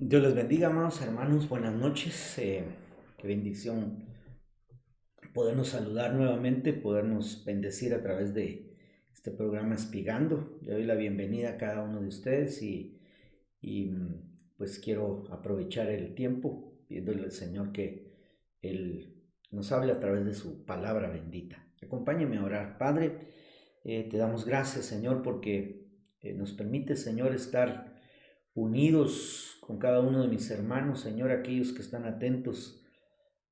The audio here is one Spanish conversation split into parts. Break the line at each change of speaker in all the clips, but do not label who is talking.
Dios les bendiga, amados hermanos. Buenas noches. Qué bendición podernos saludar nuevamente, podernos bendecir a través de este programa Espigando. Le doy la bienvenida a cada uno de ustedes pues quiero aprovechar el tiempo pidiéndole al Señor que Él nos hable a través de su palabra bendita. Acompáñeme a orar. Padre, te damos gracias, Señor, porque nos permite, Señor, estar unidos con cada uno de mis hermanos, Señor, aquellos que están atentos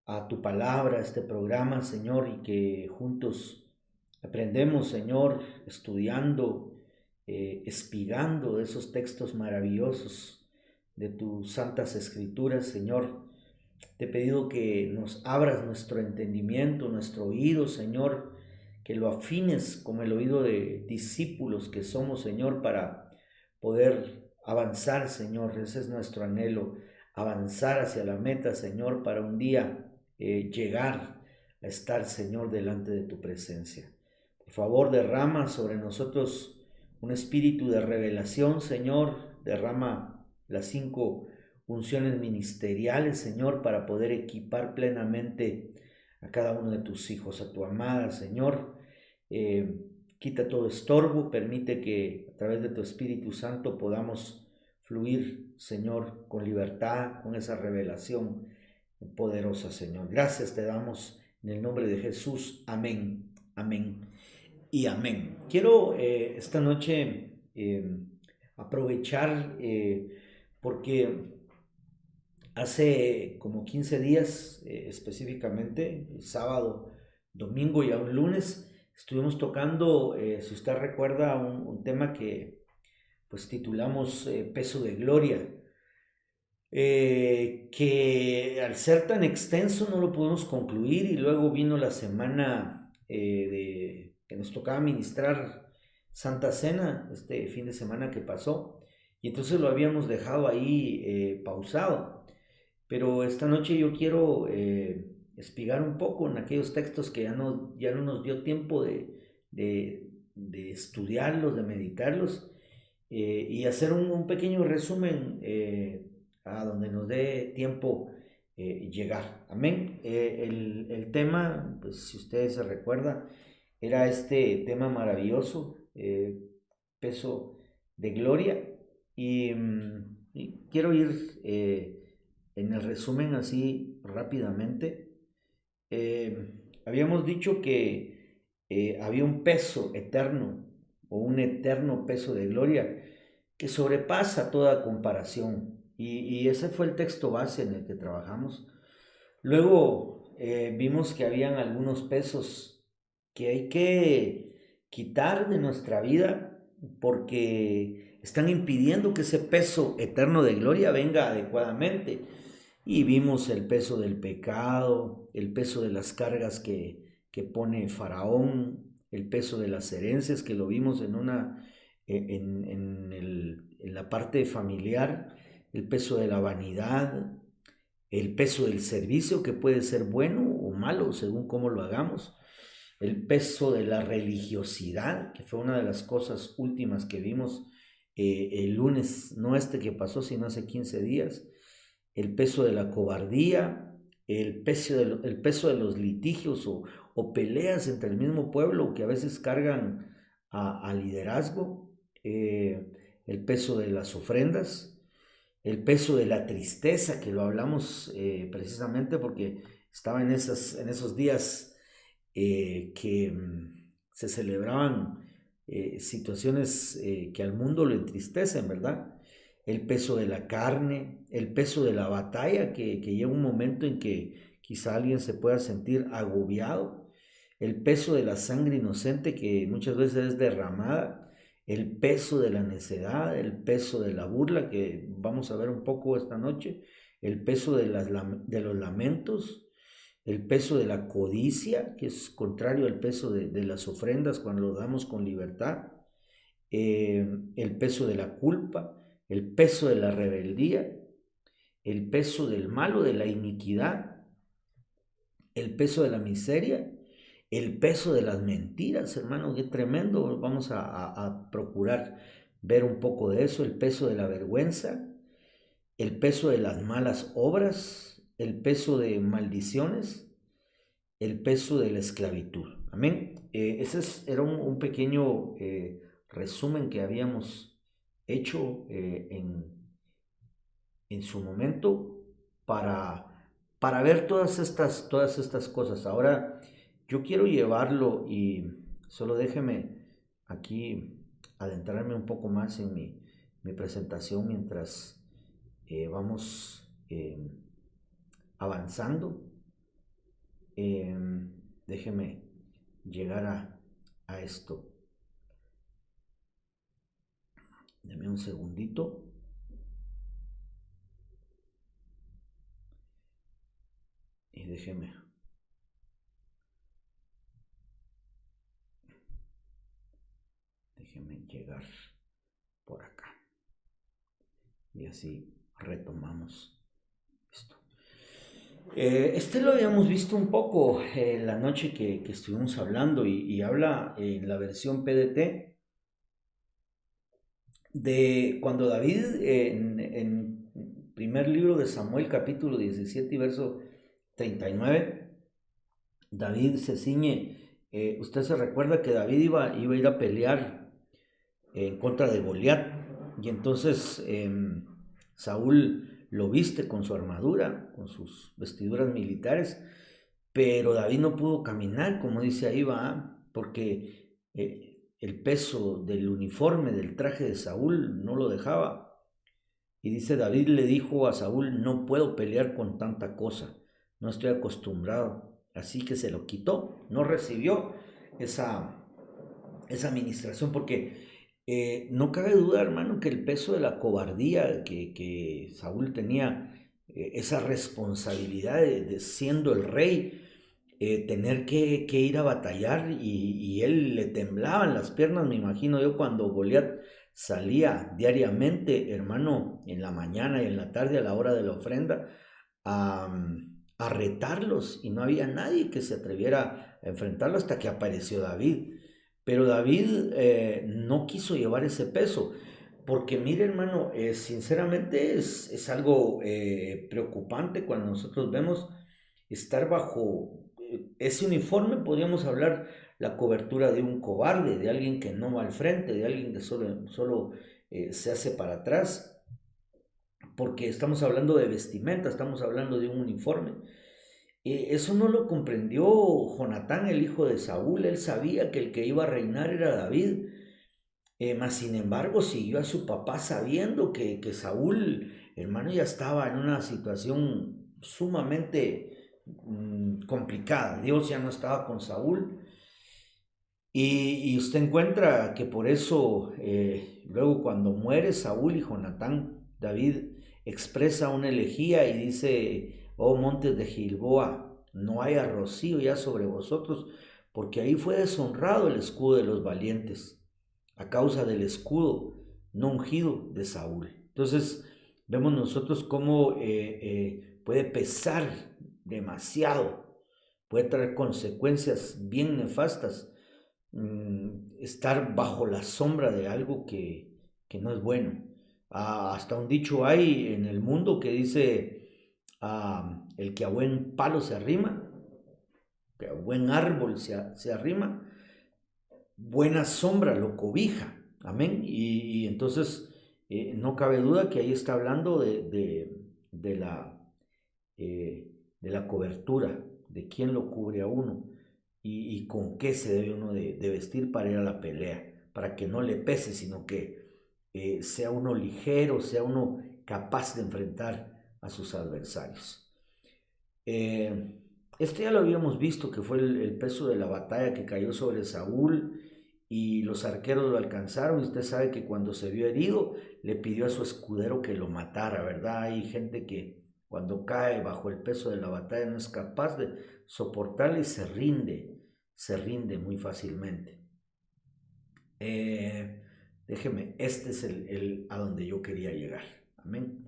a tu palabra, a este programa, Señor, y que juntos aprendemos, Señor, estudiando, espigando de esos textos maravillosos de tus santas escrituras, Señor. Te he pedido que nos abras nuestro entendimiento, nuestro oído, Señor, que lo afines como el oído de discípulos que somos, Señor, para poder avanzar, Señor. Ese es nuestro anhelo, avanzar hacia la meta, Señor, para un día llegar a estar, Señor, delante de tu presencia. Por favor, derrama sobre nosotros un espíritu de revelación, Señor. Derrama las 5 funciones ministeriales, Señor, para poder equipar plenamente a cada uno de tus hijos, a tu amada, Señor. Quita todo estorbo, permite que a través de tu Espíritu Santo podamos fluir, Señor, con libertad, con esa revelación poderosa, Señor. Gracias te damos en el nombre de Jesús. Amén, amén y amén. Quiero esta noche aprovechar porque hace como 15 días, específicamente, el sábado, domingo y aún lunes, estuvimos tocando, si usted recuerda, un tema que pues titulamos Peso de Gloria, que al ser tan extenso no lo pudimos concluir y luego vino la semana que nos tocaba ministrar Santa Cena, este fin de semana que pasó, y entonces lo habíamos dejado ahí pausado. Pero esta noche yo quiero espigar un poco en aquellos textos que ya no nos dio tiempo de estudiarlos, de meditarlos, y hacer un pequeño resumen a donde nos dé tiempo llegar. Amén. El tema, pues si ustedes se recuerdan, era este tema maravilloso, peso de gloria, y quiero ir en el resumen así rápidamente. Habíamos dicho que había un peso eterno o un eterno peso de gloria que sobrepasa toda comparación. Y ese fue el texto base en el que trabajamos. Luego vimos que habían algunos pesos que hay que quitar de nuestra vida porque están impidiendo que ese peso eterno de gloria venga adecuadamente. Y vimos el peso del pecado, el peso de las cargas que pone Faraón, el peso de las herencias, que lo vimos en la parte familiar, el peso de la vanidad, el peso del servicio, que puede ser bueno o malo según cómo lo hagamos, el peso de la religiosidad, que fue una de las cosas últimas que vimos el lunes, no este que pasó, sino hace 15 días, el peso de la cobardía, el peso de los litigios o peleas entre el mismo pueblo que a veces cargan a liderazgo, el peso de las ofrendas, el peso de la tristeza, que lo hablamos precisamente porque estaba en esos días que se celebraban situaciones que al mundo lo entristecen, ¿verdad? El peso de la carne, el peso de la batalla, que llega un momento en que quizá alguien se pueda sentir agobiado, el peso de la sangre inocente que muchas veces es derramada, el peso de la necedad, el peso de la burla, que vamos a ver un poco esta noche, el peso de los lamentos, el peso de la codicia, que es contrario al peso de las ofrendas cuando lo damos con libertad, el peso de la culpa, el peso de la rebeldía, el peso del malo, de la iniquidad, el peso de la miseria, el peso de las mentiras, hermano, qué tremendo. Vamos a procurar ver un poco de eso, el peso de la vergüenza, el peso de las malas obras, el peso de maldiciones, el peso de la esclavitud. Amén. Era un pequeño resumen que habíamos hecho en su momento para ver todas estas cosas. Ahora yo quiero llevarlo y solo déjeme aquí adentrarme un poco más en mi presentación mientras vamos avanzando. Déjeme llegar a esto. Deme un segundito. Y déjeme llegar por acá. Y así retomamos esto. Este lo habíamos visto un poco la noche que estuvimos hablando y habla en la versión PDT de cuando David en primer libro de Samuel capítulo 17 y verso 39, David se ciñe, usted se recuerda que David iba a ir a pelear en contra de Goliat y entonces Saúl lo viste con su armadura, con sus vestiduras militares, pero David no pudo caminar, como dice ahí, va, porque el peso del uniforme, del traje de Saúl no lo dejaba. Y dice, David le dijo a Saúl, no puedo pelear con tanta cosa, no estoy acostumbrado. Así que se lo quitó, no recibió esa administración, porque no cabe duda, hermano, que el peso de la cobardía que Saúl tenía, esa responsabilidad de siendo el rey, tener que ir a batallar y él le temblaban las piernas, me imagino yo, cuando Goliat salía diariamente, hermano, en la mañana y en la tarde a la hora de la ofrenda, a retarlos y no había nadie que se atreviera a enfrentarlo hasta que apareció David. Pero David no quiso llevar ese peso, porque mire hermano, sinceramente es algo preocupante cuando nosotros vemos estar bajo ese uniforme, podríamos hablar la cobertura de un cobarde, de alguien que no va al frente, de alguien que solo se hace para atrás, porque estamos hablando de vestimenta, estamos hablando de un uniforme. Eso no lo comprendió Jonatán, el hijo de Saúl. Él sabía que el que iba a reinar era David, mas sin embargo siguió a su papá sabiendo que Saúl, hermano, ya estaba en una situación sumamente complicada. Dios ya no estaba con Saúl. Y usted encuentra que por eso, luego cuando muere Saúl y Jonatán, David expresa una elegía y dice, oh montes de Gilboa, no haya rocío ya sobre vosotros, porque ahí fue deshonrado el escudo de los valientes, a causa del escudo no ungido de Saúl. Entonces, vemos nosotros cómo puede pesar demasiado, puede traer consecuencias bien nefastas estar bajo la sombra de algo que no es bueno. Hasta un dicho hay en el mundo que dice, el que a buen palo se arrima, que a buen árbol se arrima, buena sombra lo cobija. Amén. Y entonces no cabe duda que ahí está hablando de la cobertura, de quién lo cubre a uno y con qué se debe uno de vestir para ir a la pelea, para que no le pese, sino que sea uno ligero, sea uno capaz de enfrentar a sus adversarios. Este ya lo habíamos visto, que fue el peso de la batalla que cayó sobre Saúl y los arqueros lo alcanzaron. Y usted sabe que cuando se vio herido, le pidió a su escudero que lo matara, ¿verdad? Hay gente que cuando cae bajo el peso de la batalla no es capaz de soportarle y se rinde muy fácilmente. Déjeme, este es a donde yo quería llegar. Amén.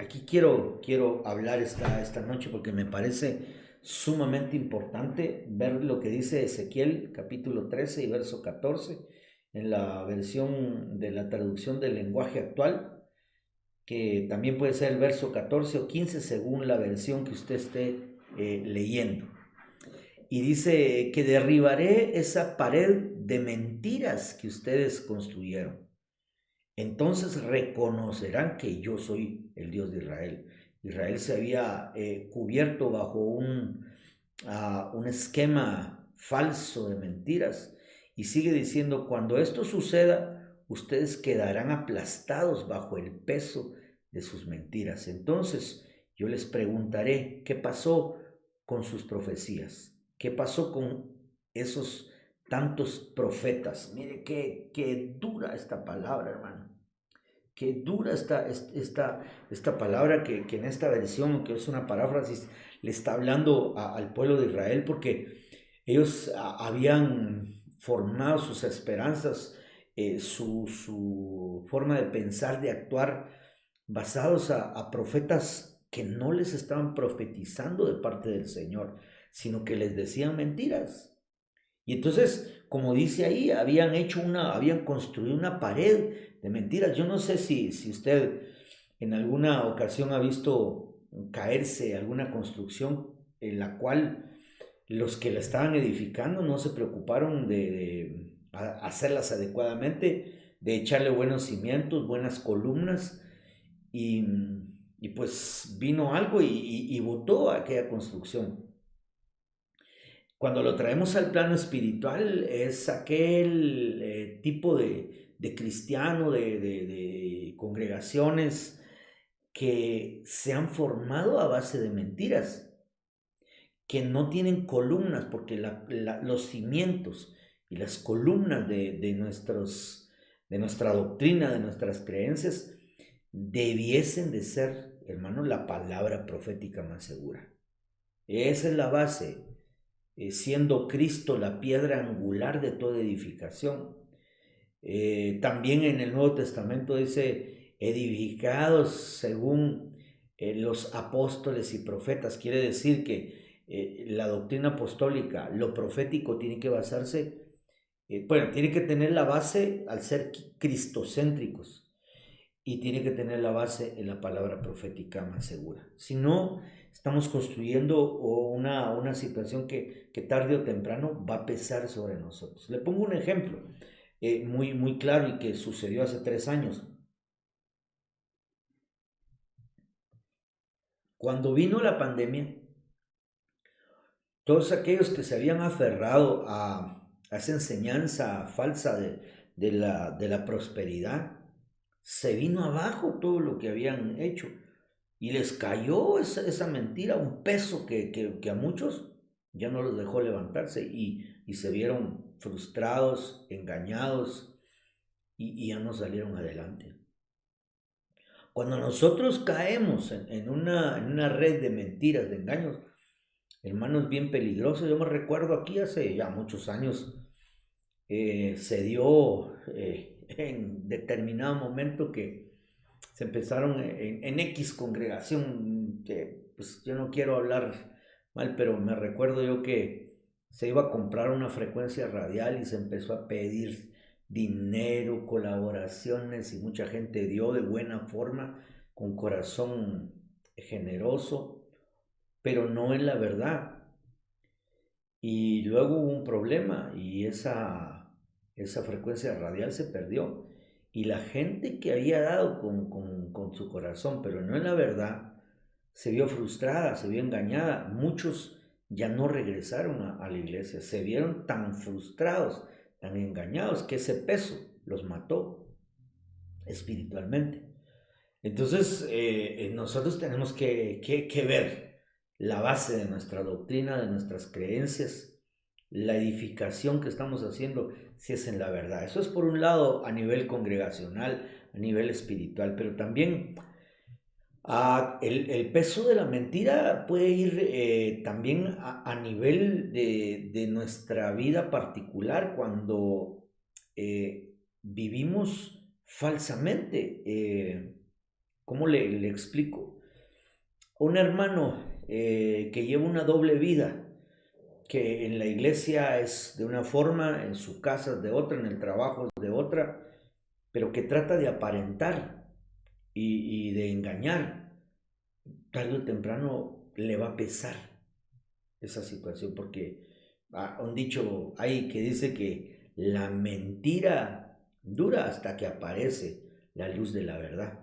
Aquí quiero hablar esta noche porque me parece sumamente importante ver lo que dice Ezequiel capítulo 13 y verso 14 en la versión de la traducción del lenguaje actual. que también puede ser el verso 14 o 15 según la versión que usted esté leyendo. Y dice que derribaré esa pared de mentiras que ustedes construyeron. Entonces reconocerán que yo soy el Dios de Israel. Israel se había cubierto bajo un esquema falso de mentiras. Y sigue diciendo, cuando esto suceda, ustedes quedarán aplastados bajo el peso de sus mentiras. Entonces yo les preguntaré, ¿qué pasó con sus profecías? ¿Qué pasó con esos tantos profetas? Mire qué dura esta palabra, hermano. Qué dura esta palabra que en esta versión, que es una paráfrasis, le está hablando al pueblo de Israel, porque ellos habían formado sus esperanzas, su forma de pensar, de actuar, basados a profetas que no les estaban profetizando de parte del Señor, sino que les decían mentiras. Y entonces, como dice ahí, habían construido una pared de mentiras. Yo no sé si usted en alguna ocasión ha visto caerse alguna construcción en la cual los que la estaban edificando no se preocuparon de hacerlas adecuadamente, de echarle buenos cimientos, buenas columnas, y, y pues vino algo y botó aquella construcción. Cuando lo traemos al plano espiritual, es aquel tipo de cristiano, de congregaciones que se han formado a base de mentiras, que no tienen columnas, porque los cimientos y las columnas de nuestra doctrina, de nuestras creencias, debiesen de ser, hermano, la palabra profética más segura. Esa es la base, siendo Cristo la piedra angular de toda edificación. También en el Nuevo Testamento dice, edificados según los apóstoles y profetas. Quiere decir que la doctrina apostólica, lo profético tiene que basarse, tiene que tener la base al ser cristocéntricos, y tiene que tener la base en la palabra profética más segura. Si no, estamos construyendo una situación que tarde o temprano va a pesar sobre nosotros. Le pongo un ejemplo muy claro y que sucedió hace 3 años. Cuando vino la pandemia, todos aquellos que se habían aferrado a esa enseñanza falsa de la prosperidad, se vino abajo todo lo que habían hecho. Y les cayó esa mentira, un peso que a muchos ya no los dejó levantarse y se vieron frustrados, engañados y ya no salieron adelante. Cuando nosotros caemos en una red de mentiras, de engaños, hermano, es bien peligroso. Yo me recuerdo aquí hace ya muchos años, se dio en determinado momento que se empezaron en X congregación, que pues yo no quiero hablar mal, pero me recuerdo yo que se iba a comprar una frecuencia radial y se empezó a pedir dinero, colaboraciones, y mucha gente dio de buena forma, con corazón generoso, pero no en la verdad. Y luego hubo un problema y esa frecuencia radial se perdió. Y la gente que había dado con su corazón, pero no en la verdad, se vio frustrada, se vio engañada. Muchos ya no regresaron a la iglesia. Se vieron tan frustrados, tan engañados, que ese peso los mató espiritualmente. Entonces, nosotros tenemos que ver la base de nuestra doctrina, de nuestras creencias, la edificación que estamos haciendo, si es en la verdad. Eso es por un lado a nivel congregacional, a nivel espiritual, pero también el peso de la mentira puede ir también a nivel de nuestra vida particular, cuando vivimos falsamente. ¿Cómo le explico? Un hermano que lleva una doble vida, que en la iglesia es de una forma, en su casa es de otra, en el trabajo es de otra, pero que trata de aparentar. y de engañar, tarde o temprano le va a pesar esa situación, porque un dicho hay que dice que la mentira dura hasta que aparece la luz de la verdad.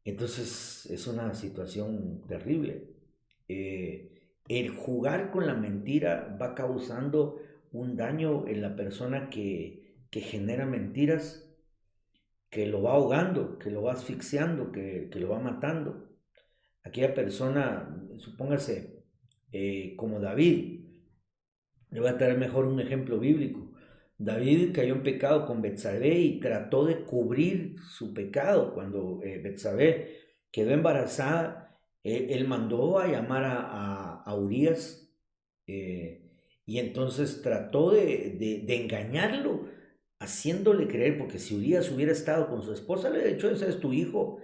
Entonces es una situación terrible. El jugar con la mentira va causando un daño en la persona que genera mentiras, que lo va ahogando, que lo va asfixiando, que lo va matando. Aquella persona, supóngase, como David, le voy a traer mejor un ejemplo bíblico. David cayó en pecado con Betsabé y trató de cubrir su pecado. Cuando Betsabé quedó embarazada, él mandó a llamar a Urías, y entonces trató de engañarlo, haciéndole creer, porque si Urías hubiera estado con su esposa, le hubiera dicho, ese es tu hijo,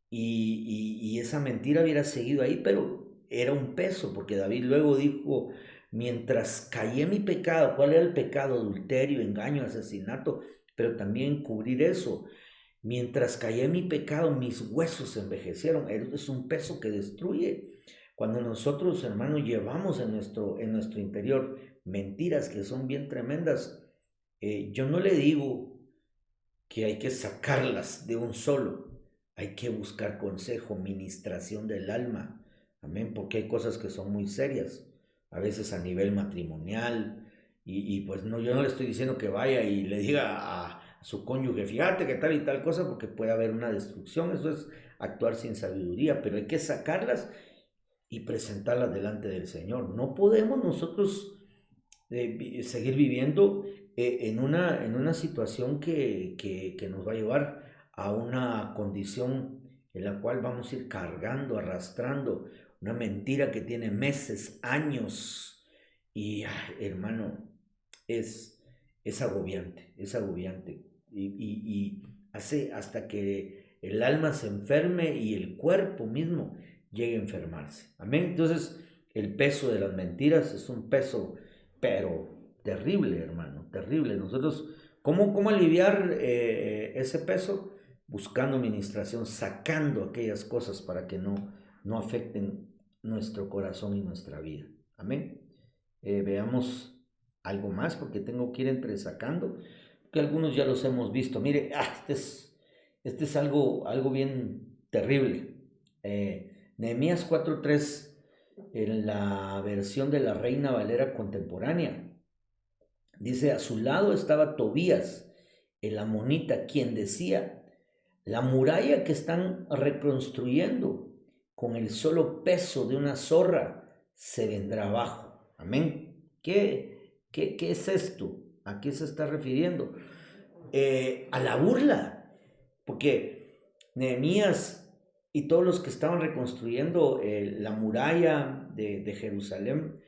y esa mentira hubiera seguido ahí, pero era un peso, porque David luego dijo, mientras callé mi pecado, ¿cuál era el pecado? Adulterio, engaño, asesinato, pero también cubrir eso. Mientras callé mi pecado, mis huesos se envejecieron. Es un peso que destruye. Cuando nosotros, hermanos, llevamos en nuestro interior mentiras que son bien tremendas, yo no le digo que hay que sacarlas de un solo. Hay que buscar consejo, ministración del alma. Amén, porque hay cosas que son muy serias, a veces a nivel matrimonial. Y pues no, yo no le estoy diciendo que vaya y le diga a su cónyuge, fíjate que tal y tal cosa, porque puede haber una destrucción. Eso es actuar sin sabiduría, pero hay que sacarlas y presentarlas delante del Señor. No podemos nosotros seguir viviendo en una situación que nos va a llevar a una condición en la cual vamos a ir cargando, arrastrando una mentira que tiene meses, años. Y hermano, es, es agobiante, es agobiante. Y hace hasta que el alma se enferme y el cuerpo mismo llegue a enfermarse. Amén. Entonces, el peso de las mentiras es un peso, pero terrible, hermano, terrible. Nosotros, ¿cómo aliviar ese peso? Buscando ministración, sacando aquellas cosas para que no afecten nuestro corazón y nuestra vida. Amén. Veamos algo más, porque tengo que ir entresacando, que algunos ya los hemos visto. Mire, este es algo bien terrible. Nehemías 4:3, en la versión de la Reina Valera contemporánea, dice, a su lado estaba Tobías, el amonita, quien decía, la muralla que están reconstruyendo con el solo peso de una zorra se vendrá abajo. Amén. ¿Qué es esto? ¿A qué se está refiriendo? A la burla, porque Nehemías y todos los que estaban reconstruyendo la muralla de Jerusalén,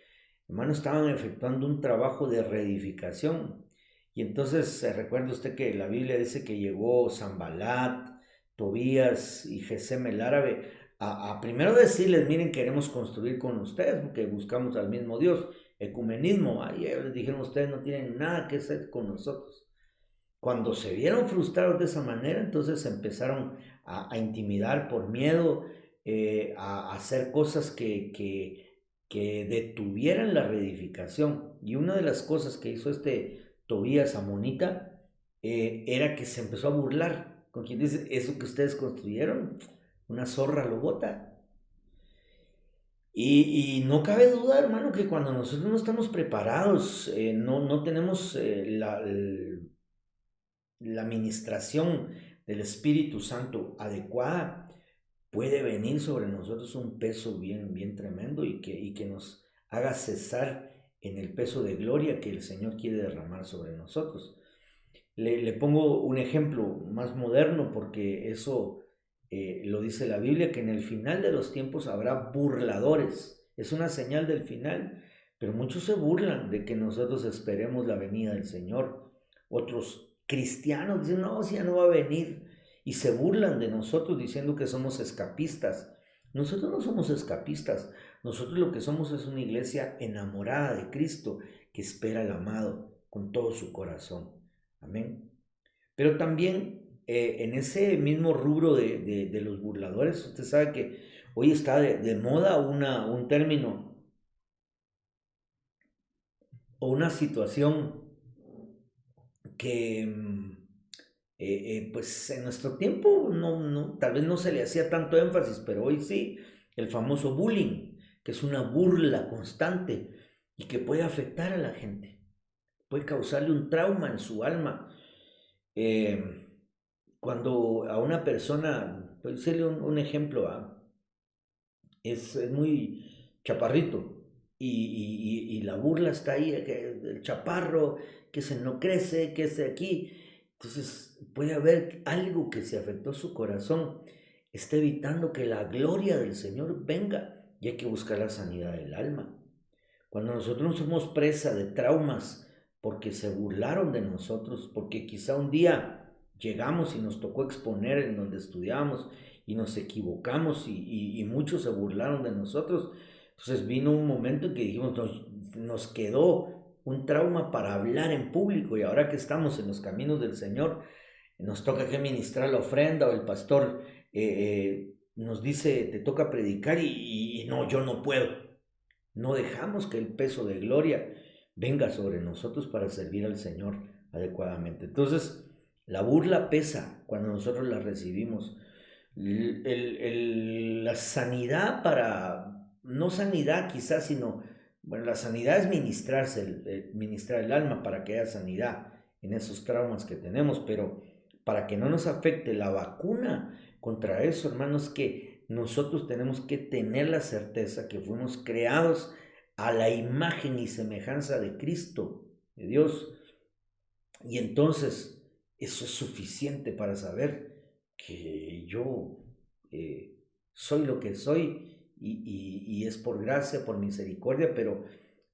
hermano, estaban efectuando un trabajo de reedificación. Y entonces recuerda usted que la Biblia dice que llegó Sanbalat, Tobías y Gesem el árabe a primero decirles, miren, queremos construir con ustedes porque buscamos al mismo Dios, ecumenismo. Ahí les dijeron, ustedes no tienen nada que hacer con nosotros. Cuando se vieron frustrados de esa manera, entonces empezaron a intimidar por miedo, a hacer cosas que detuvieran la reedificación. Y una de las cosas que hizo este Tobías amonita era que se empezó a burlar con quien dice, eso que ustedes construyeron, una zorra lo bota. Y no cabe duda, hermano, que cuando nosotros no estamos preparados, no tenemos la administración del Espíritu Santo adecuada, puede venir sobre nosotros un peso bien, bien tremendo y que nos haga cesar en el peso de gloria que el Señor quiere derramar sobre nosotros. Le pongo un ejemplo más moderno porque eso lo dice la Biblia, que en el final de los tiempos habrá burladores. Es una señal del final, pero muchos se burlan de que nosotros esperemos la venida del Señor. Otros cristianos dicen, no, si ya no va a venir. Y se burlan de nosotros diciendo que somos escapistas. Nosotros no somos escapistas. Nosotros lo que somos es una iglesia enamorada de Cristo que espera al amado con todo su corazón. Amén. Pero también en ese mismo rubro de los burladores, usted sabe que hoy está de moda un término o una situación que pues en nuestro tiempo tal vez no se le hacía tanto énfasis, pero hoy sí, el famoso bullying, que es una burla constante y que puede afectar a la gente, puede causarle un trauma en su alma. Eh, Cuando a una persona, pues hacerle un ejemplo, es muy chaparrito y la burla está ahí, que el chaparro, que ese no crece, que ese aquí. Entonces puede haber algo que se afectó su corazón, está evitando que la gloria del Señor venga y hay que buscar la sanidad del alma. Cuando nosotros somos presa de traumas porque se burlaron de nosotros, porque quizá un día llegamos y nos tocó exponer en donde estudiamos y nos equivocamos y muchos se burlaron de nosotros, entonces vino un momento en que dijimos, nos quedó un trauma para hablar en público y ahora que estamos en los caminos del Señor, nos toca que ministrar la ofrenda o el pastor nos dice, te toca predicar y no, yo no puedo. No dejamos que el peso de gloria venga sobre nosotros para servir al Señor adecuadamente. Entonces, la burla pesa cuando nosotros la recibimos. La sanidad no sanidad quizás, sino, bueno, la sanidad es ministrar el alma para que haya sanidad en esos traumas que tenemos, pero para que no nos afecte la vacuna contra eso, hermanos, que nosotros tenemos que tener la certeza que fuimos creados a la imagen y semejanza de Cristo, de Dios. Y entonces eso es suficiente para saber que yo soy lo que soy y es por gracia, por misericordia, pero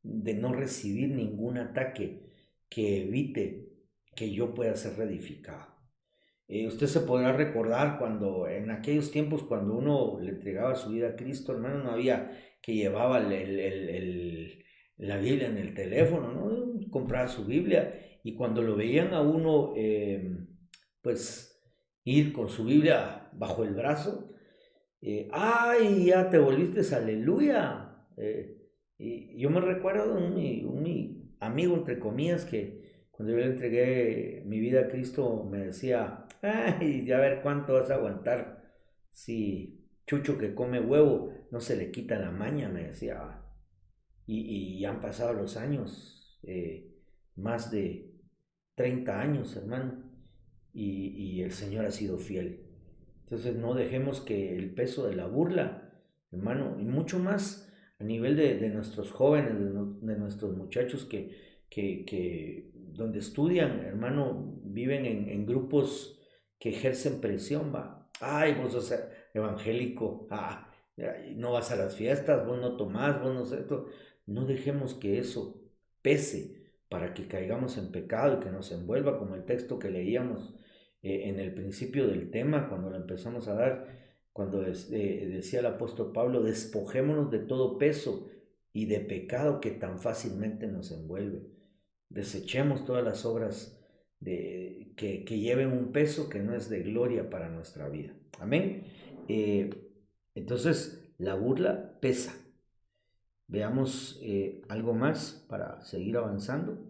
de no recibir ningún ataque que evite que yo pueda ser reedificado. Usted se podrá recordar cuando en aquellos tiempos cuando uno le entregaba su vida a Cristo, hermano, no había que llevaba la Biblia en el teléfono, ¿no? Compraba su Biblia y cuando lo veían a uno, pues ir con su Biblia bajo el brazo, ¡ay, ya te volviste, aleluya! Y yo me recuerdo de un amigo, entre comillas, que cuando yo le entregué mi vida a Cristo me decía, ¡ay, a ver cuánto vas a aguantar! Si Chucho que come huevo no se le quita la maña, me decía. Y han pasado los años, más de 30 años, hermano, y el Señor ha sido fiel. Entonces no dejemos que el peso de la burla, hermano, y mucho más a nivel de nuestros jóvenes, de nuestros muchachos que donde estudian, hermano, viven en grupos que ejercen presión, va. Ay, vos sos evangélico, no vas a las fiestas, vos no tomás, vos no sé esto. No dejemos que eso pese para que caigamos en pecado y que nos envuelva como el texto que leíamos en el principio del tema, cuando lo empezamos a dar, cuando decía el apóstol Pablo, despojémonos de todo peso y de pecado que tan fácilmente nos envuelve. Desechemos todas las obras que lleven un peso que no es de gloria para nuestra vida. Amén. Eh, entonces, la burla pesa. Veamos algo más para seguir avanzando.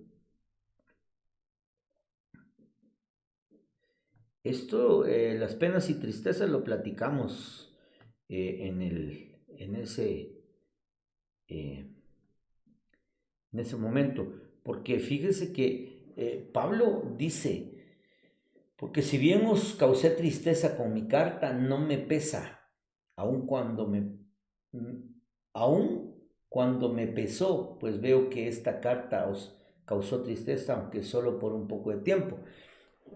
Esto, las penas y tristezas lo platicamos en eh, en ese momento, porque fíjese que Pablo dice, porque si bien os causé tristeza con mi carta, no me pesa, aun cuando aun cuando me pesó, pues veo que esta carta os causó tristeza, aunque solo por un poco de tiempo.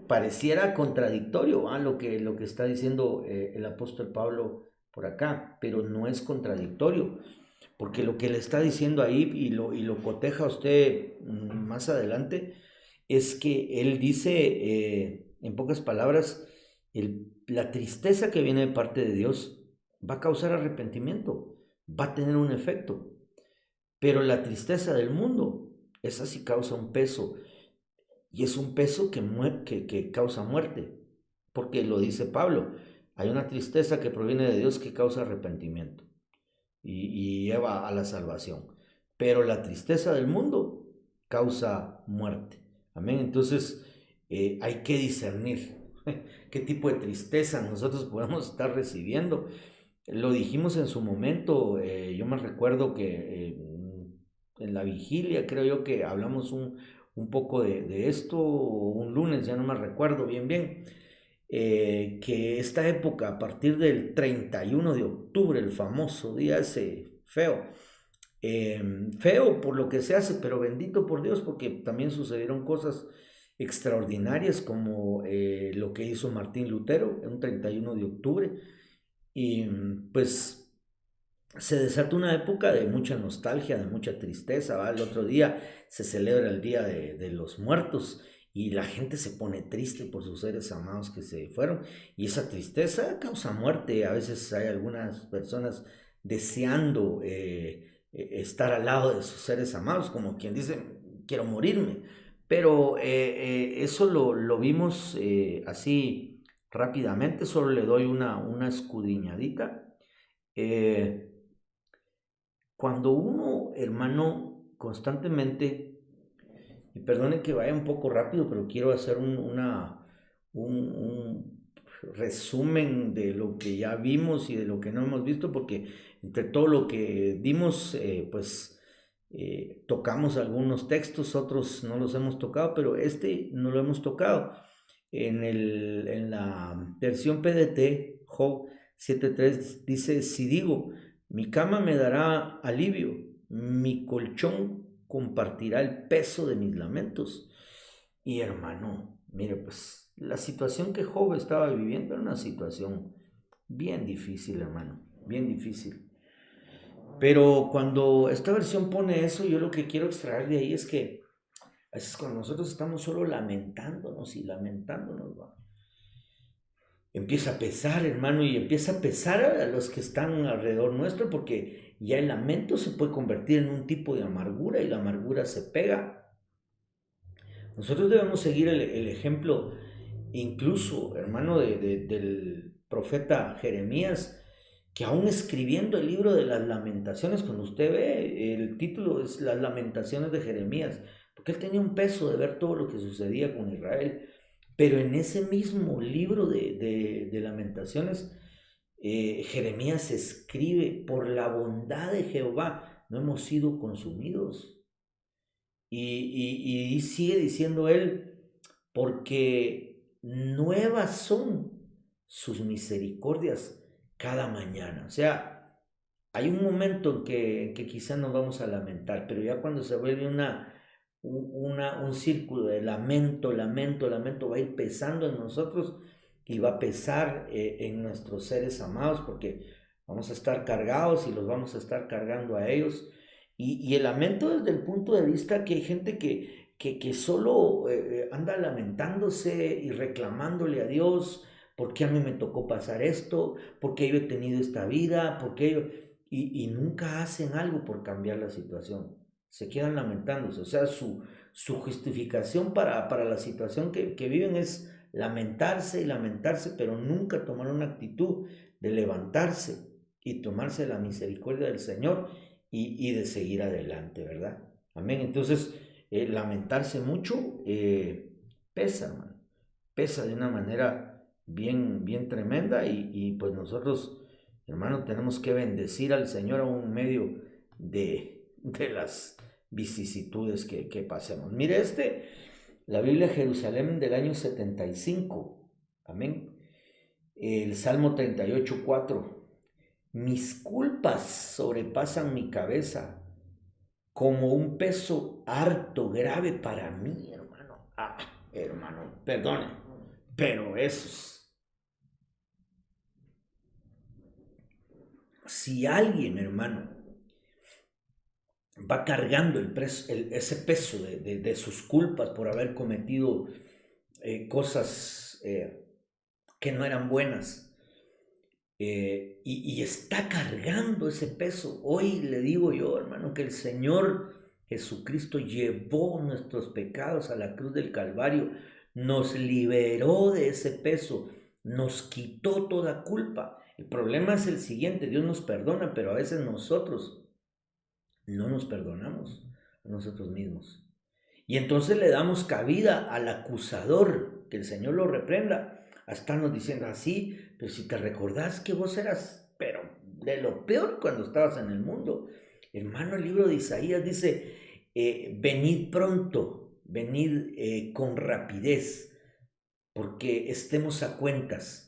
Pareciera contradictorio lo que está diciendo el apóstol Pablo por acá, pero no es contradictorio, porque lo que le está diciendo ahí y lo coteja usted más adelante, es que él dice, en pocas palabras, la tristeza que viene de parte de Dios va a causar arrepentimiento, va a tener un efecto, pero la tristeza del mundo, esa sí causa un peso, y es un peso que causa muerte. porque lo dice Pablo, hay una tristeza que proviene de Dios que causa arrepentimiento y lleva a la salvación, pero la tristeza del mundo causa muerte. Amén. Entonces hay que discernir qué tipo de tristeza nosotros podemos estar recibiendo. Lo dijimos en su momento, yo me recuerdo que en la vigilia creo yo que hablamos un poco de esto, un lunes, ya no me recuerdo bien, que esta época, a partir del 31 de octubre, el famoso día ese feo, feo por lo que se hace, pero bendito por Dios, porque también sucedieron cosas extraordinarias como lo que hizo Martín Lutero en un 31 de octubre, y pues se desata una época de mucha nostalgia, de mucha tristeza, ¿va? El otro día se celebra el Día de los Muertos y la gente se pone triste por sus seres amados que se fueron y esa tristeza causa muerte. A veces hay algunas personas deseando estar al lado de sus seres amados, como quien dice, quiero morirme. Pero eso lo vimos así rápidamente, solo le doy una escudriñadita. Eh, Cuando uno, hermano, constantemente, y perdone que vaya un poco rápido, pero quiero hacer un resumen de lo que ya vimos y de lo que no hemos visto, porque entre todo lo que dimos, tocamos algunos textos, otros no los hemos tocado, pero este no lo hemos tocado. En la versión PDT, Job 7.3 dice, si digo, mi cama me dará alivio, mi colchón compartirá el peso de mis lamentos. Y hermano, mire, pues la situación que Job estaba viviendo era una situación bien difícil, hermano, bien difícil. Pero cuando esta versión pone eso, yo lo que quiero extraer de ahí es que a veces cuando nosotros estamos solo lamentándonos y lamentándonos, ¿va? Empieza a pesar, hermano, y empieza a pesar a los que están alrededor nuestro, porque ya el lamento se puede convertir en un tipo de amargura y la amargura se pega. Nosotros debemos seguir el ejemplo, incluso, hermano, del profeta Jeremías, que aún escribiendo el libro de las lamentaciones, cuando usted ve, el título es Las lamentaciones de Jeremías, porque él tenía un peso de ver todo lo que sucedía con Israel. Pero en ese mismo libro de lamentaciones, Jeremías escribe, por la bondad de Jehová no hemos sido consumidos. Y sigue diciendo él, porque nuevas son sus misericordias cada mañana. O sea, hay un momento en que quizás nos vamos a lamentar, pero ya cuando se vuelve un círculo de lamento, va a ir pesando en nosotros y va a pesar en nuestros seres amados, porque vamos a estar cargados y los vamos a estar cargando a ellos. Y el lamento desde el punto de vista que hay gente que solo anda lamentándose y reclamándole a Dios, ¿por qué a mí me tocó pasar esto? ¿Por qué yo he tenido esta vida? ¿Por qué yo? Y nunca hacen algo por cambiar la situación. Se quedan lamentándose. O sea, su justificación para la situación que viven es lamentarse y lamentarse, pero nunca tomar una actitud de levantarse y tomarse la misericordia del Señor y de seguir adelante, ¿verdad? Amén. Entonces, lamentarse mucho pesa, hermano. Pesa de una manera bien tremenda y pues nosotros, hermano, tenemos que bendecir al Señor aún medio de las vicisitudes que pasemos. Mire la Biblia de Jerusalén del año 75. Amén. El Salmo 38:4. Mis culpas sobrepasan mi cabeza como un peso harto grave para mí, hermano. Hermano, perdone, pero si alguien, hermano, va cargando ese peso de sus culpas por haber cometido cosas que no eran buenas, y está cargando ese peso. Hoy le digo yo, hermano, que el Señor Jesucristo llevó nuestros pecados a la cruz del Calvario, nos liberó de ese peso nos quitó toda culpa. El problema es el siguiente, Dios nos perdona, pero a veces nosotros no nos perdonamos a nosotros mismos. Y entonces le damos cabida al acusador, que el Señor lo reprenda, a estarnos diciendo así, pero si te recordás que vos eras, pero de lo peor cuando estabas en el mundo. Hermano, el libro de Isaías dice, venid pronto, venid con rapidez, porque estemos a cuentas.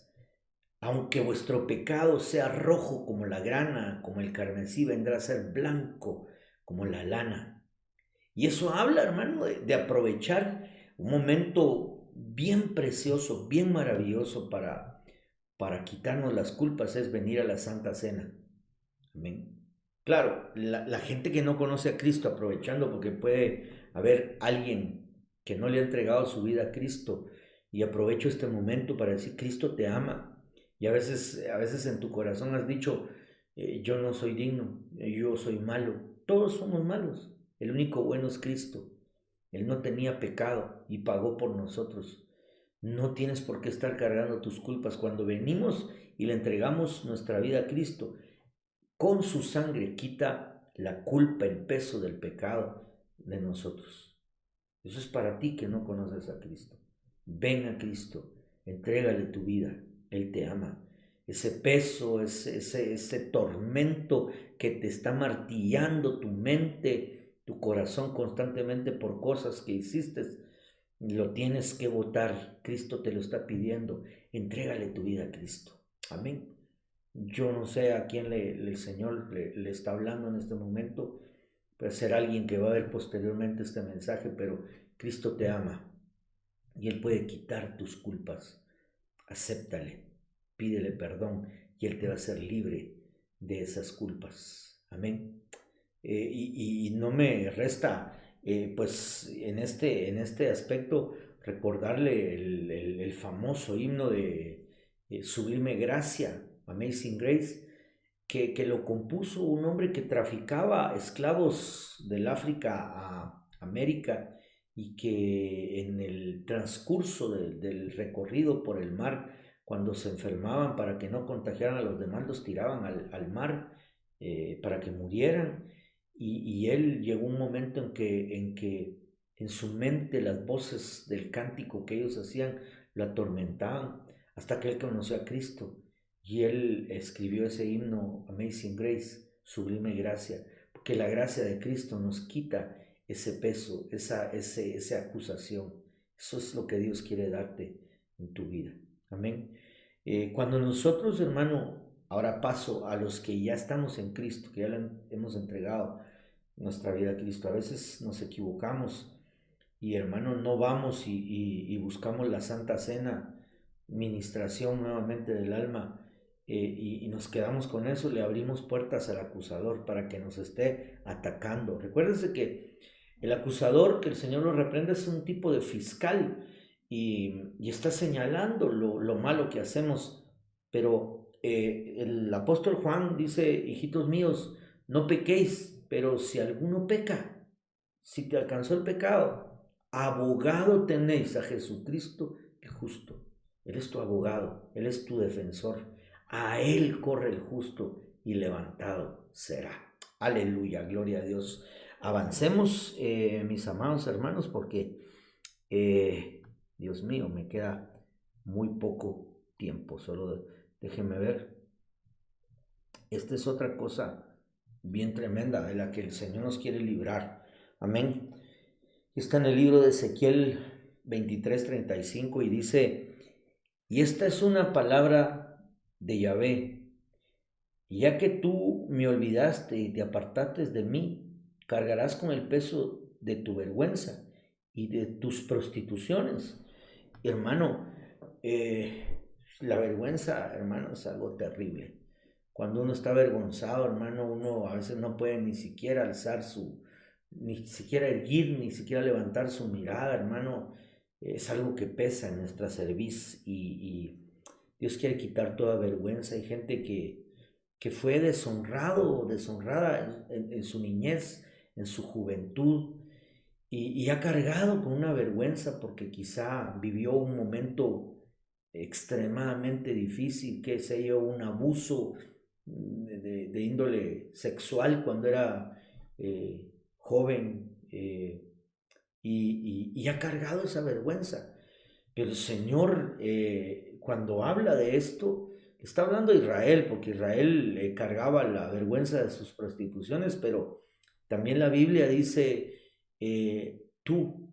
Aunque vuestro pecado sea rojo como la grana, como el carmesí, vendrá a ser blanco como la lana. Y eso habla, hermano, de aprovechar un momento bien precioso, bien maravilloso para quitarnos las culpas, es venir a la Santa Cena. Amén. Claro, la gente que no conoce a Cristo, aprovechando porque puede haber alguien que no le ha entregado su vida a Cristo, y aprovecho este momento para decir, Cristo te ama. Y a veces en tu corazón has dicho, yo no soy digno, yo soy malo. Todos somos malos. El único bueno es Cristo. Él no tenía pecado y pagó por nosotros. No tienes por qué estar cargando tus culpas. Cuando venimos y le entregamos nuestra vida a Cristo, con su sangre quita la culpa, el peso del pecado de nosotros. Eso es para ti que no conoces a Cristo. Ven a Cristo, entrégale tu vida, Él te ama. Ese peso, ese tormento que te está martillando tu mente, tu corazón constantemente por cosas que hiciste, lo tienes que botar. Cristo te lo está pidiendo. Entrégale tu vida a Cristo. Amén. Yo no sé a quién el Señor le está hablando en este momento. Puede ser alguien que va a ver posteriormente este mensaje, pero Cristo te ama y Él puede quitar tus culpas. Acéptale, pídele perdón y Él te va a hacer libre de esas culpas. Amén. Y no me resta, pues en este aspecto, recordarle el famoso himno de Sublime Gracia, Amazing Grace, que lo compuso un hombre que traficaba esclavos del África a América, y que en el transcurso del recorrido por el mar, cuando se enfermaban, para que no contagiaran a los demás, los tiraban al mar para que murieran. Y él llegó un momento en que en su mente las voces del cántico que ellos hacían lo atormentaban, hasta que él conoció a Cristo. Y él escribió ese himno, Amazing Grace, Sublime Gracia, porque la gracia de Cristo nos quita ese peso, esa acusación. Eso es lo que Dios quiere darte en tu vida. Amén. Cuando nosotros, hermano, ahora paso a los que ya estamos en Cristo, que ya le hemos entregado nuestra vida a Cristo, a veces nos equivocamos y, hermano, no vamos y buscamos la Santa Cena, ministración nuevamente del alma, y nos quedamos con eso, le abrimos puertas al acusador para que nos esté atacando. Recuérdense que el acusador, que el Señor lo reprenda, es un tipo de fiscal, y está señalando lo malo que hacemos. Pero el apóstol Juan dice, hijitos míos, no pequéis, pero si alguno peca, si te alcanzó el pecado, abogado tenéis a Jesucristo el justo. Él es tu abogado, Él es tu defensor. A Él corre el justo y levantado será. Aleluya, gloria a Dios. Avancemos, mis amados hermanos, porque, Dios mío, me queda muy poco tiempo. Solo déjenme ver. Esta es otra cosa bien tremenda de la que el Señor nos quiere librar. Amén. Está en el libro de Ezequiel 23:35 y dice, y esta es una palabra de Yahvé, ya que tú me olvidaste y te apartaste de mí, cargarás con el peso de tu vergüenza y de tus prostituciones. Hermano, la vergüenza, hermano, es algo terrible. Cuando uno está avergonzado, hermano, uno a veces no puede ni siquiera ni siquiera erguir, ni siquiera levantar su mirada, hermano. Es algo que pesa en nuestra cerviz, y Dios quiere quitar toda vergüenza. Hay gente que fue deshonrado o deshonrada en su niñez, en su juventud, y ha cargado con una vergüenza porque quizá vivió un momento extremadamente difícil, qué sé yo, un abuso de índole sexual cuando era joven, y ha cargado esa vergüenza. Pero el Señor, cuando habla de esto, está hablando de Israel, porque Israel cargaba la vergüenza de sus prostituciones, pero también la Biblia dice, tú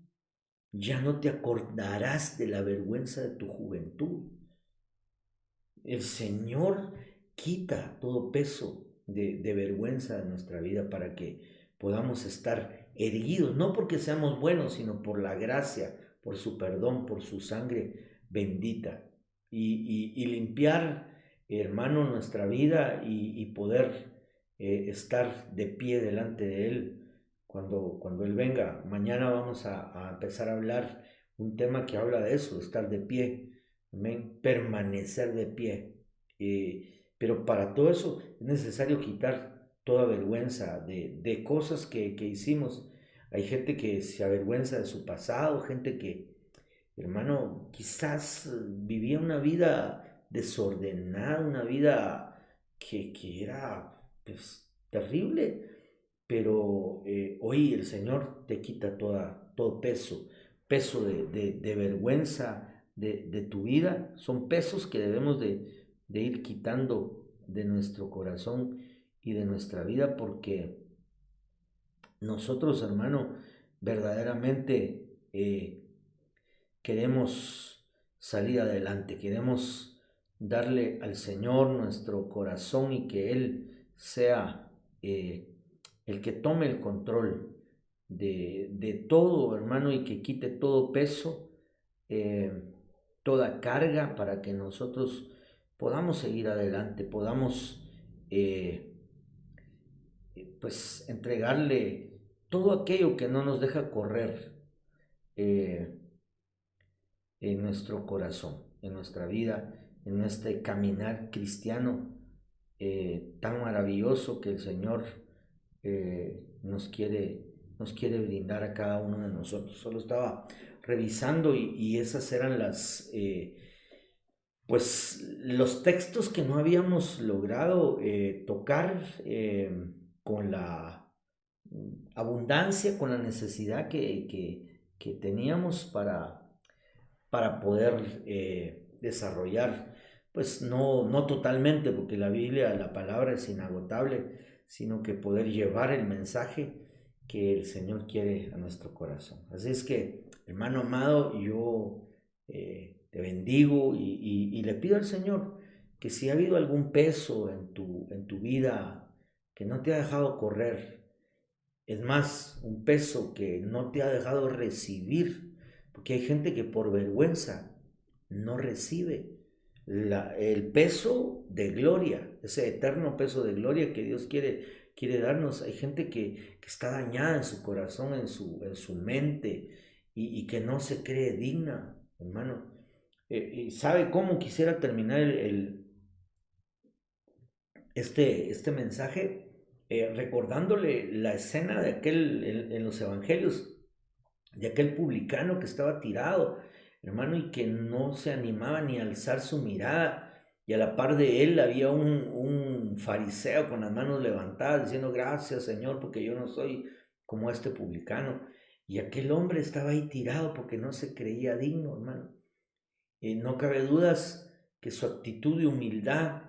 ya no te acordarás de la vergüenza de tu juventud. El Señor quita todo peso de vergüenza de nuestra vida para que podamos estar erguidos, no porque seamos buenos, sino por la gracia, por su perdón, por su sangre bendita. Y limpiar, hermano, nuestra vida y poder estar de pie delante de Él cuando Él venga. Mañana vamos a empezar a hablar un tema que habla de eso, de estar de pie. Amén. Permanecer de pie. Pero para todo eso es necesario quitar toda vergüenza de cosas que hicimos. Hay gente que se avergüenza de su pasado, gente que, hermano, quizás vivía una vida desordenada, una vida que era pues, terrible, pero hoy el Señor te quita todo peso de vergüenza de tu vida. Son pesos que debemos de ir quitando de nuestro corazón y de nuestra vida, porque nosotros, hermano, verdaderamente queremos salir adelante, queremos darle al Señor nuestro corazón y que Él sea el que tome el control de todo, hermano, y que quite todo peso, eh, toda carga para que nosotros podamos seguir adelante, podamos eh, pues entregarle todo aquello que no nos deja correr eh, en nuestro corazón, en nuestra vida, en este caminar cristiano tan maravilloso que el Señor nos quiere brindar a cada uno de nosotros. Solo estaba revisando y esas eran pues los textos que no habíamos logrado tocar con la abundancia, con la necesidad que teníamos para poder desarrollar, pues no totalmente, porque la Biblia, la palabra es inagotable, sino que poder llevar el mensaje que el Señor quiere a nuestro corazón. Así es que, hermano amado, yo te bendigo y le pido al Señor que si ha habido algún peso en tu vida que no te ha dejado correr, es más, un peso que no te ha dejado recibir, porque hay gente que por vergüenza no recibe el peso de gloria, ese eterno peso de gloria que Dios quiere darnos. Hay gente que está dañada en su corazón, en su mente, y que no se cree digna, hermano. Y ¿sabe cómo quisiera terminar este mensaje? Recordándole la escena de aquel, en los evangelios, de aquel publicano que estaba tirado, hermano, y que no se animaba ni a alzar su mirada. Y a la par de él había un fariseo con las manos levantadas diciendo, gracias Señor, porque yo no soy como este publicano. Y aquel hombre estaba ahí tirado porque no se creía digno, hermano. No cabe dudas que su actitud de humildad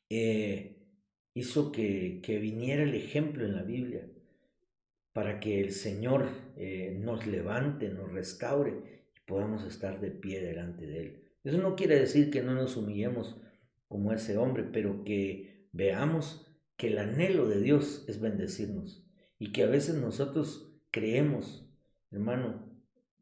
eh, hizo que viniera el ejemplo en la Biblia para que el Señor nos levante, nos restaure y podamos estar de pie delante de Él. Eso no quiere decir que no nos humillemos como ese hombre, pero que veamos que el anhelo de Dios es bendecirnos y que a veces nosotros creemos, hermano,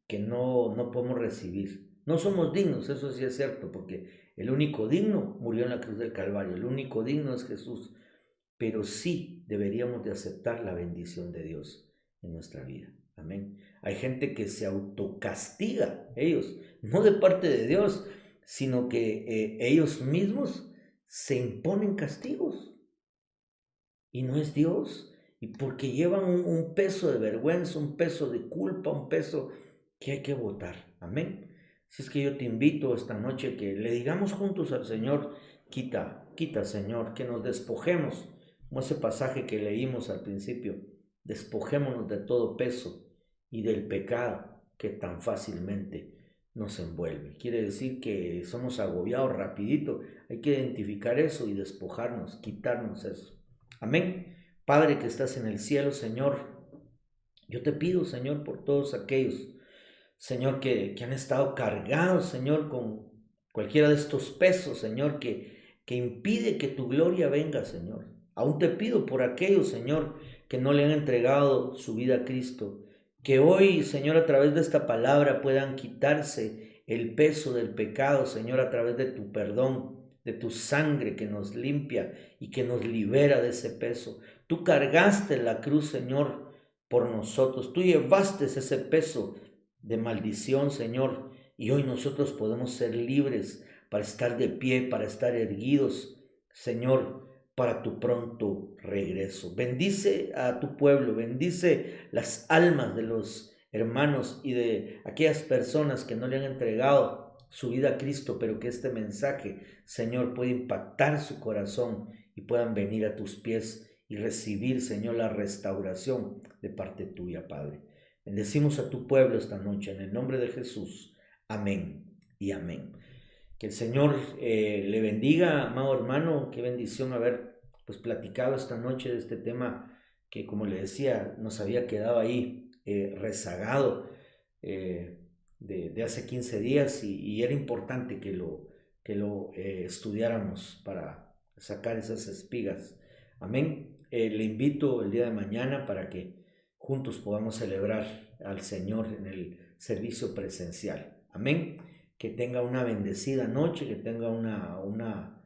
que no podemos recibir. No somos dignos, eso sí es cierto, porque el único digno murió en la cruz del Calvario, el único digno es Jesús, pero sí deberíamos de aceptar la bendición de Dios en nuestra vida. Amén. Hay gente que se autocastiga, ellos, no de parte de Dios, sino que ellos mismos se imponen castigos y no es Dios. Y porque llevan un peso de vergüenza, un peso de culpa, un peso que hay que botar. Amén. Si es que yo te invito esta noche que le digamos juntos al Señor, quita, quita Señor, que nos despojemos, como ese pasaje que leímos al principio, despojémonos de todo peso y del pecado que tan fácilmente nos envuelve. Quiere decir que somos agobiados rapidito, hay que identificar eso y despojarnos, quitarnos eso. Amén. Padre que estás en el cielo, Señor, yo te pido, Señor, por todos aquellos, Señor, que han estado cargados, Señor, con cualquiera de estos pesos, Señor, que impide que tu gloria venga, Señor. Aún te pido por aquellos, Señor, que no le han entregado su vida a Cristo, que hoy, Señor, a través de esta palabra puedan quitarse el peso del pecado, Señor, a través de tu perdón, de tu sangre que nos limpia y que nos libera de ese peso. Tú cargaste la cruz, Señor, por nosotros. Tú llevaste ese peso de maldición, Señor, y hoy nosotros podemos ser libres para estar de pie, para estar erguidos, Señor, para tu pronto regreso. Bendice a tu pueblo, bendice las almas de los hermanos y de aquellas personas que no le han entregado su vida a Cristo, pero que este mensaje, Señor, puede impactar su corazón y puedan venir a tus pies y recibir, Señor, la restauración de parte tuya, Padre. Bendecimos a tu pueblo esta noche en el nombre de Jesús. Amén y amén. Que el Señor le bendiga, amado hermano. Qué bendición haber pues platicado esta noche de este tema que, como le decía, nos había quedado ahí rezagado de hace 15 días y era importante que lo estudiáramos para sacar esas espigas. Amén. Le invito el día de mañana para que juntos podamos celebrar al Señor en el servicio presencial. Amén. Que tenga una bendecida noche, que tenga una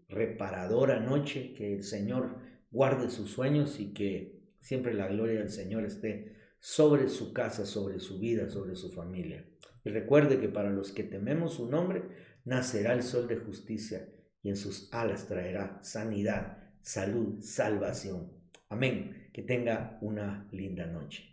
reparadora noche, que el Señor guarde sus sueños y que siempre la gloria del Señor esté sobre su casa, sobre su vida, sobre su familia. Y recuerde que para los que tememos su nombre, nacerá el sol de justicia y en sus alas traerá sanidad, salud, salvación. Amén. Que tenga una linda noche.